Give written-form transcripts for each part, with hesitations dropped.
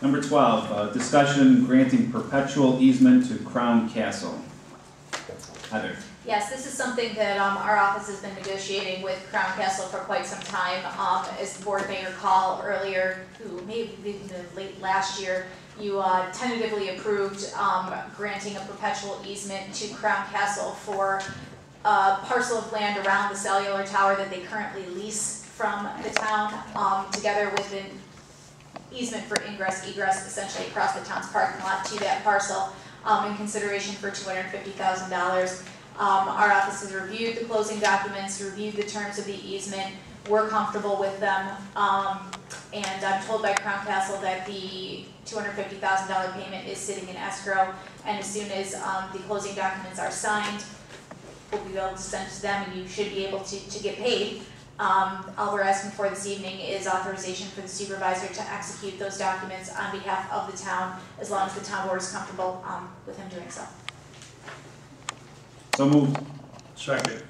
Number 12, discussion granting perpetual easement to Crown Castle. Heather. Yes, this is something that our office has been negotiating with Crown Castle for quite some time. As the board may recall earlier, maybe late last year, you tentatively approved granting a perpetual easement to Crown Castle for a parcel of land around the cellular tower that they currently lease from the town, together with an easement for ingress, egress, essentially across the town's parking lot to that parcel, in consideration for $250,000. Our office has reviewed the closing documents, reviewed the terms of the easement. We're comfortable with them, and I'm told by Crown Castle that the $250,000 payment is sitting in escrow, and as soon as the closing documents are signed, we'll be able to send to them, and you should be able to get paid. All we're asking for this evening is authorization for the supervisor to execute those documents on behalf of the town, as long as the town board is comfortable with him doing so. So moved. Second.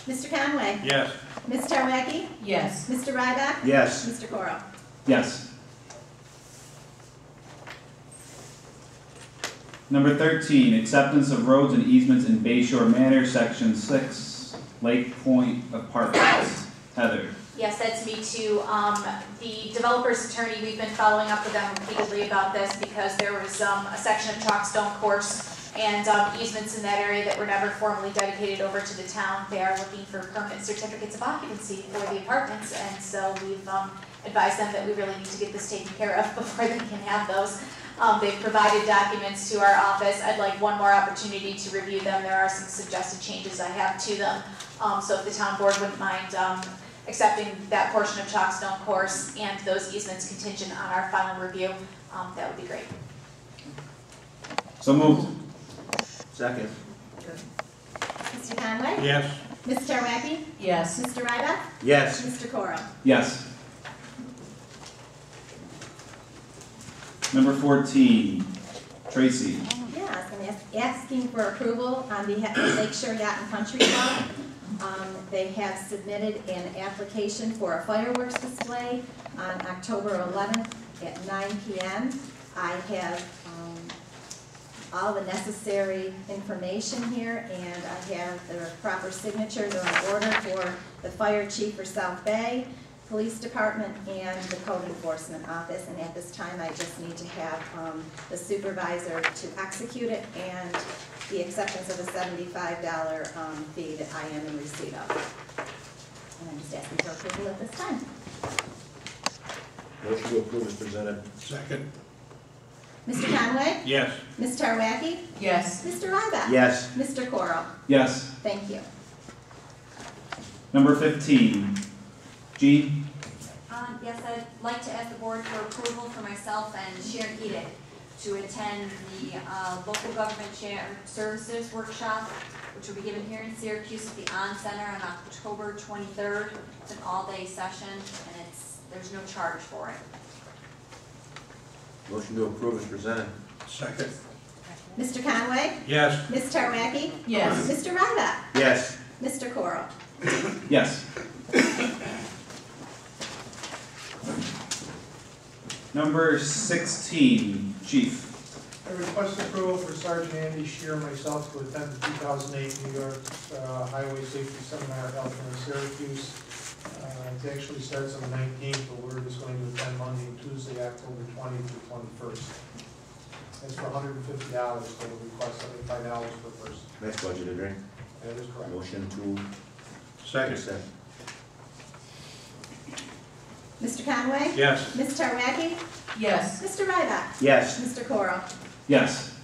Mr. Conway? Yes. Ms. Tarwacki? Yes. Mr. Ryback? Yes. Mr. Coro? Yes. Number 13, acceptance of roads and easements in Bayshore Manor, Section 6, Lake Point Apartments. Heather. Yes, that's me too. The developer's attorney, we've been following up with them repeatedly about this because there was a section of Chalkstone course and easements in that area that were never formally dedicated over to the town. They are looking for permanent certificates of occupancy for the apartments, and so we've advised them that we really need to get this taken care of before they can have those. They've provided documents to our office. I'd like one more opportunity to review them. There are some suggested changes I have to them. So if the town board wouldn't mind accepting that portion of Chalkstone course and those easements contingent on our final review, that would be great. So moved. Second. Mr. Conway? Yes. Ms. Tarwacki? Yes. Mr. Ryback? Yes. Mr. Coro? Yes. Number 14, Tracy. Yes, I'm asking for approval on behalf of Lakeshore Yacht and Country Club. They have submitted an application for a fireworks display on October 11th at 9 p.m. I have all the necessary information here, and I have the proper signatures are in order for the fire chief for South Bay, police department, and the code enforcement office. And at this time, I just need to have the supervisor to execute it and the acceptance of the $75 fee that I am in receipt of. And I'm just asking for approval at this time. Motion to approve is presented. Second. Mr. Conway? Yes. Ms. Tarwacki? Yes. Mr. Ryback? Yes. Mr. Coro? Yes. Thank you. Number 15, Jean. Yes, I'd like to ask the board for approval for myself and Sharon Edick to attend the local government shared services workshop, which will be given here in Syracuse at the On Center on October 23rd. It's an all-day session, and there's no charge for it. Motion to approve is presented. Second. Mr. Conway? Yes. Ms. Tarwacki? Yes. Mr. Ryback? Yes. Mr. Coro? Yes. Number 16, Chief. I request approval for Sergeant Andy Shear and myself to attend the 2008 New York Highway Safety Seminar held in Syracuse. It actually starts on the 19th, but we're just going to attend Monday and Tuesday, October 20th to 21st. That's for $150, so we'll request $75 per person. That's budgeted, right? That is correct. Motion to second. Mr. Conway? Yes. Ms. Tarwacki? Yes. Mr. Ryback? Yes. Mr. Coro? Yes.